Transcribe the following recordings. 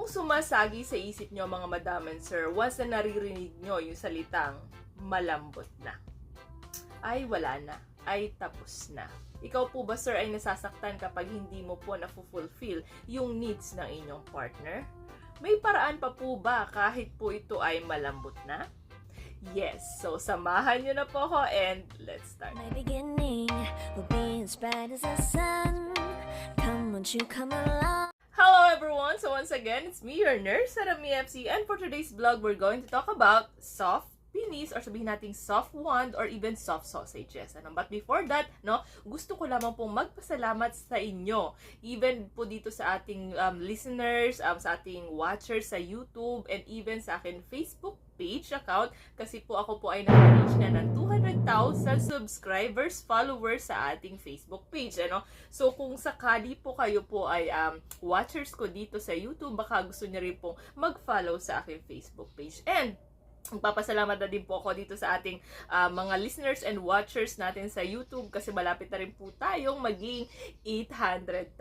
pong sumasagi sa isip nyo mga madam and sir once na naririnig nyo yung salitang malambot na? Ay wala na, ay tapos na. Ikaw po ba sir ay nasasaktan kapag hindi mo po na-fulfill yung needs ng inyong partner? May paraan pa po ba kahit po ito ay malambot na? Yes, so samahan nyo na po ako and let's start. My beginning will be as bright as the sun. Come, won't you come along? Hello everyone! So once again, it's me, your nurse, Sarami FC, and for today's vlog, we're going to talk about soft penis or sabihin nating soft wand or even soft sausages. But before that, gusto ko lamang pong magpasalamat sa inyo. Even po dito sa ating listeners, sa ating watchers sa YouTube, and even sa akin Facebook page account kasi po ako po ay nag-reach na ng 200,000 subscribers, followers sa ating Facebook page. So kung sakali po kayo po ay watchers ko dito sa YouTube, baka gusto niyo rin pong mag-follow sa aking Facebook page. And magpapasalamat na din po ako dito sa ating mga listeners and watchers natin sa YouTube kasi malapit na rin po tayong maging 800,000.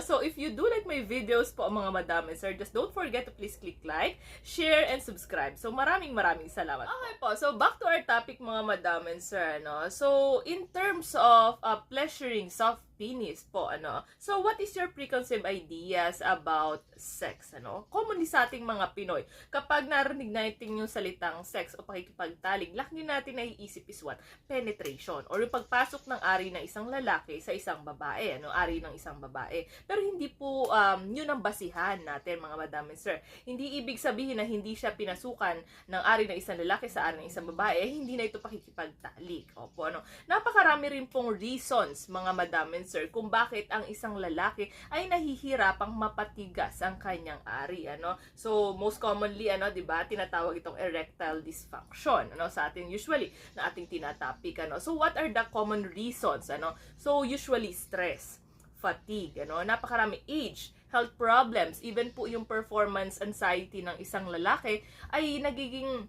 So if you do like my videos po mga madam and sir, just don't forget to please click like, share, and subscribe. So maraming salamat. Okay po, so back to our topic mga madam and sir. So in terms of pleasuring soft penis po, so what is your preconceived ideas about sex, Commonly sa ating mga Pinoy, kapag narinig natin yung salitang sex o pakikipagtalik, laki natin naiisip is what? Penetration, or yung pagpasok ng ari ng isang lalaki sa isang babae, ari ng isang babae. Pero hindi po yun ang basihan natin mga madam and sir. Hindi ibig sabihin na hindi siya pinasukan ng ari ng isang lalaki sa ari ng isang babae, hindi na ito pakikipagtalik. Opo, napakarami rin pong reasons mga madam and sir kung bakit ang isang lalaki ay nahihirapang mapatigas ang kanyang ari, So most commonly, 'di ba, tinatawag itong erectile dysfunction, sa atin usually na ating tinatapik, So what are the common reasons, So usually stress, fatigue, napakarami, age, health problems, even po yung performance anxiety ng isang lalaki ay nagiging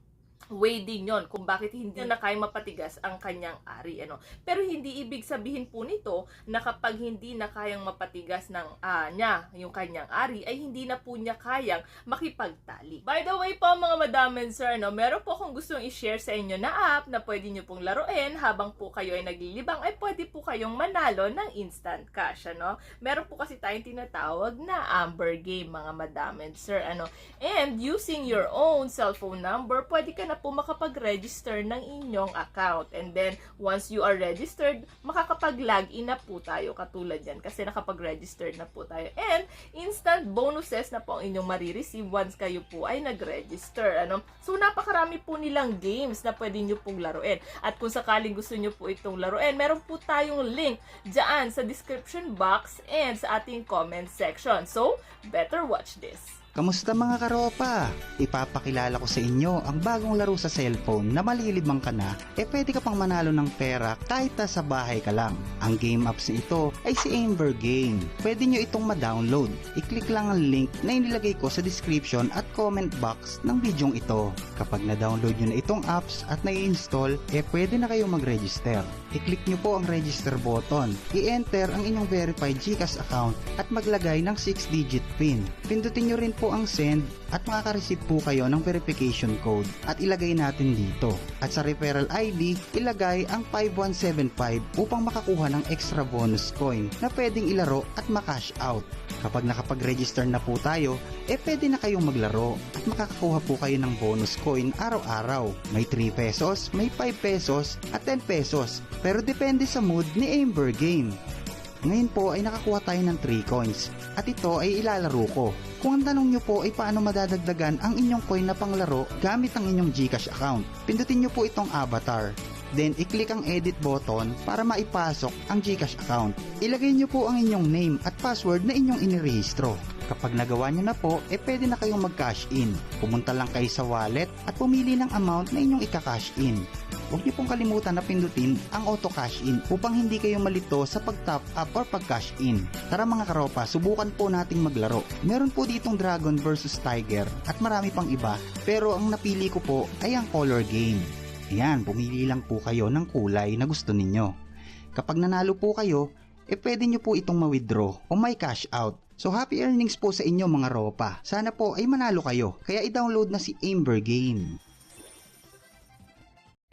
way din yon kung bakit hindi na kaya mapatigas ang kanyang ari, Pero hindi ibig sabihin po nito na kapag hindi na kayang mapatigas ng niya yung kanyang ari, ay hindi na po niya kayang makipagtalik. By the way po mga madam and sir, meron po akong gustong i-share sa inyo na app na pwede nyo pong laruin habang po kayo ay naglilibang, ay pwede po kayong manalo ng instant cash, Meron po kasi tayong tinatawag na Amber Game mga madam and sir, And using your own cellphone number, pwede ka na po makapag-register ng inyong account. And then, once you are registered, makakapag-login na po tayo katulad yan kasi nakapag-register na po tayo. And, instant bonuses na po ang inyong marireceive once kayo po ay nag-register. So, napakarami po nilang games na pwede nyo pong laruin. At kung sakaling gusto nyo po itong laruin, meron po tayong link dyan sa description box and sa ating comment section. So, better watch this. Kamusta mga karopa? Ipapakilala ko sa inyo ang bagong laro sa cellphone na malilibang ka na, pwede ka pang manalo ng pera kahit nasa bahay ka lang. Ang game apps na ito ay si Amber Game. Pwede nyo itong ma-download. I-click lang ang link na inilagay ko sa description at comment box ng bidyong ito. Kapag na-download nyo na itong apps at na-install, pwede na kayong mag-register. I-click nyo po ang register button. I-enter ang inyong verified GCash account at maglagay ng 6-digit PIN. Pindutin nyo rin po ang send at makaka-receive po kayo ng verification code at ilagay natin dito. At sa referral ID, ilagay ang 5175 upang makakuha ng extra bonus coin na pwedeng ilaro at makash out. Kapag nakapag-register na po tayo, pwede na kayong maglaro at makakakuha po kayo ng bonus coin araw-araw. May 3 pesos, may 5 pesos at 10 pesos. Pero depende sa mood ni Amber Game. Ngayon po ay nakakuha tayo ng 3 coins at ito ay ilalaro ko. Kung ang tanong nyo po ay paano madadagdagan ang inyong coin na panglaro gamit ang inyong GCash account, pindutin nyo po itong avatar. Then, i-click ang edit button para maipasok ang GCash account. Ilagay nyo po ang inyong name at password na inyong inirehistro. Kapag nagawa nyo na po, pwede na kayong mag-cash in. Pumunta lang kayo sa wallet at pumili ng amount na inyong ika-cash in. Huwag niyo pong kalimutan na pindutin ang auto cash in upang hindi kayo malito sa pag-top up or pag-cash in. Tara mga karopa, subukan po nating maglaro. Meron po ditong Dragon versus Tiger at marami pang iba, pero ang napili ko po ay ang color game. Ayan, pumili lang po kayo ng kulay na gusto ninyo. Kapag nanalo po kayo, pwede nyo po itong ma-withdraw o may cash out. So happy earnings po sa inyo mga ropa. Sana po ay manalo kayo. Kaya i-download na si Amber Game.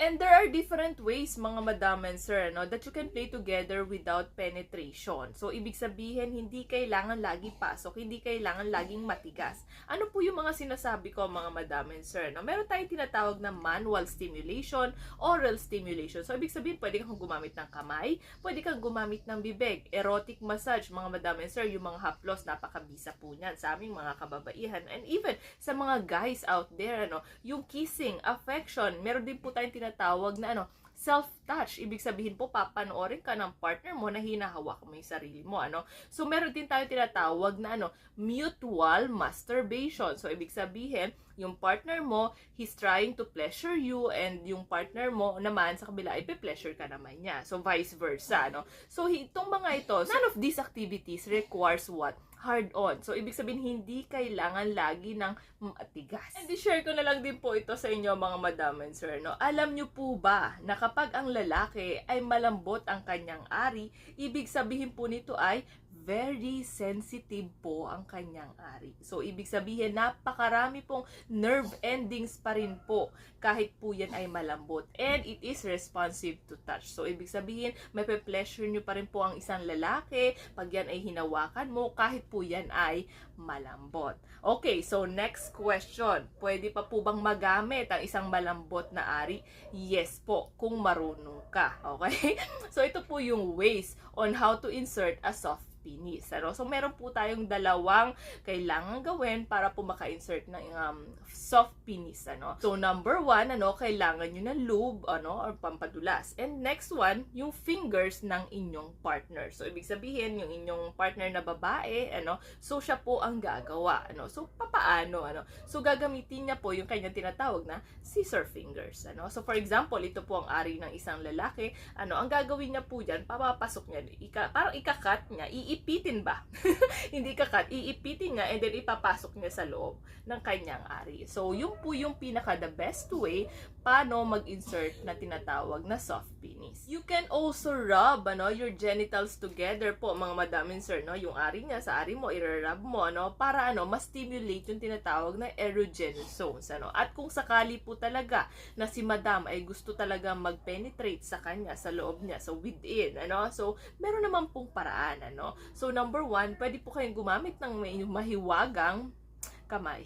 And there are different ways, mga madam and sir, no, that you can play together without penetration. So, ibig sabihin, hindi kailangan lagi pasok, hindi kailangan laging matigas. Ano po yung mga sinasabi ko, mga madam and sir? No? Meron tayong tinatawag na manual stimulation, oral stimulation. So, ibig sabihin, pwede kang gumamit ng kamay, pwede kang gumamit ng bibig, erotic massage, mga madam and sir, yung mga haplos, napakabisa po niyan sa aming mga kababaihan. And even sa mga guys out there, ano, yung kissing, affection, meron din po tayong tinatawag na self-touch. Ibig sabihin po, papanoorin ka ng partner mo na hinahawak mo yung sarili mo. So, meron din tayo tinatawag na mutual masturbation. So, ibig sabihin, yung partner mo, he's trying to pleasure you, and yung partner mo naman sa kabila, ipe-pleasure ka naman niya. So, vice versa. So, itong mga ito, none of these activities requires what? Hard on. So, ibig sabihin, hindi kailangan lagi ng matigas. And i-share ko na lang din po ito sa inyo, mga madam and sir. Alam nyo po ba na kapag ang lalaki ay malambot ang kanyang ari, ibig sabihin po nito ay very sensitive po ang kanyang ari. So, ibig sabihin, napakarami pong nerve endings pa rin po kahit po yan ay malambot. And it is responsive to touch. So, ibig sabihin, may pleasure nyo pa rin po ang isang lalaki pag yan ay hinawakan mo kahit po yan ay malambot. Okay, so next question. Pwede pa po bang magamit ang isang malambot na ari? Yes po, kung marunong ka. Okay? So, ito po yung ways on how to insert a soft penis. So, meron po tayong dalawang kailangan gawin para po maka-insert ng soft penis. So, number one, kailangan nyo ng lube, or pampadulas. And next one, yung fingers ng inyong partner. So, ibig sabihin, yung inyong partner na babae, so siya po ang gagawa. So, papaano? So, gagamitin niya po yung kanyang tinatawag na scissor fingers. So, for example, ito po ang ari ng isang lalaki. Ang gagawin niya po dyan, papapasok niya, parang ikakat niya, iipitin ba? Hindi kakat, iipitin niya and then ipapasok niya sa loob ng kanyang ari. So, yun po yung pinaka the best way paano mag-insert na tinatawag na soft penis. You can also rub your genitals together po, mga madam and sir, yung ari niya sa ari mo, i-rub mo, para ma-stimulate yung tinatawag na erogenous zones. At kung sakali po talaga na si madam ay gusto talaga mag-penetrate sa kanya, sa loob niya, so within, so meron naman pong paraan, So, number one, pwede po kayong gumamit ng mahiwagang kamay.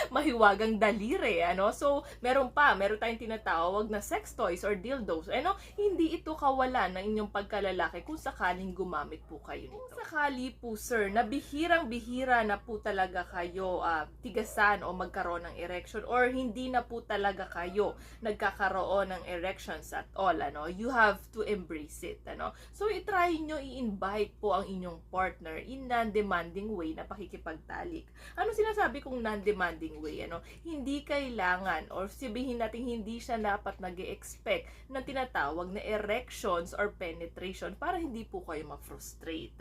Mahiwagang daliri, So, meron tayong tinatawag na sex toys or dildos. Hindi ito kawalan ng inyong pagkalalaki kung sakaling gumamit po kayo nito. Kung sakali po, sir, na bihirang-bihira na po talaga kayo tigasan o magkaroon ng erection, or hindi na po talaga kayo nagkakaroon ng erections at all, you have to embrace it, So, i-try nyo i-invite po ang inyong partner in non-demanding way na pakikipagtalik. Sabi kong non-demanding way, hindi kailangan, or sabihin natin hindi siya dapat nag-e-expect ng tinatawag na erections or penetration para hindi po kayo ma-frustrate,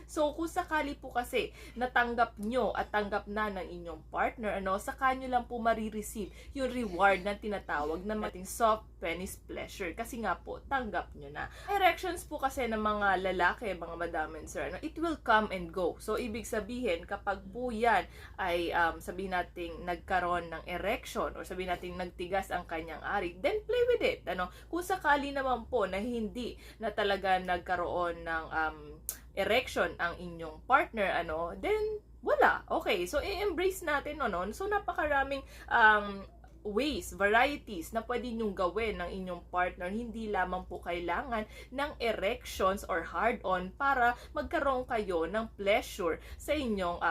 So, kung sakali po kasi natanggap nyo at tanggap na ng inyong partner, saka nyo lang po marireceive yung reward na tinatawag na mating soft penis pleasure. Kasi nga po, tanggap nyo na. Erections po kasi ng mga lalaki, mga madam and sir, it will come and go. So, ibig sabihin, kapag po yan ay sabihin natin nagkaroon ng erection or sabihin natin nagtigas ang kanyang ari, then play with it. Kung sakali naman po na hindi na talaga nagkaroon ng erection ang inyong partner, then wala. Okay, so i-embrace natin, So, napakaraming ways, varieties na pwede nyong gawin ng inyong partner. Hindi lamang po kailangan ng erections or hard-on para magkaroon kayo ng pleasure sa inyong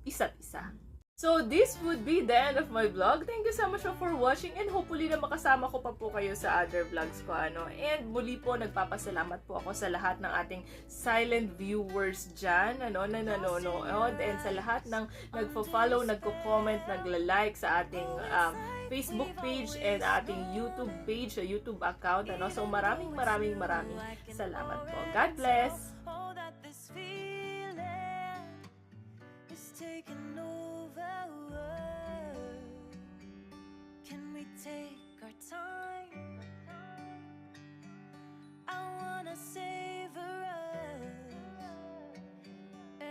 isa't isa. So, this would be the end of my vlog. Thank you so much for watching, and hopefully na makasama ko pa po kayo sa other vlogs ko. And muli po, nagpapasalamat po ako sa lahat ng ating silent viewers dyan, na nanonood, and sa lahat ng nagpo-follow, nagko-comment, nagla-like sa ating Facebook page and ating YouTube page, YouTube account. So, maraming salamat po. God bless!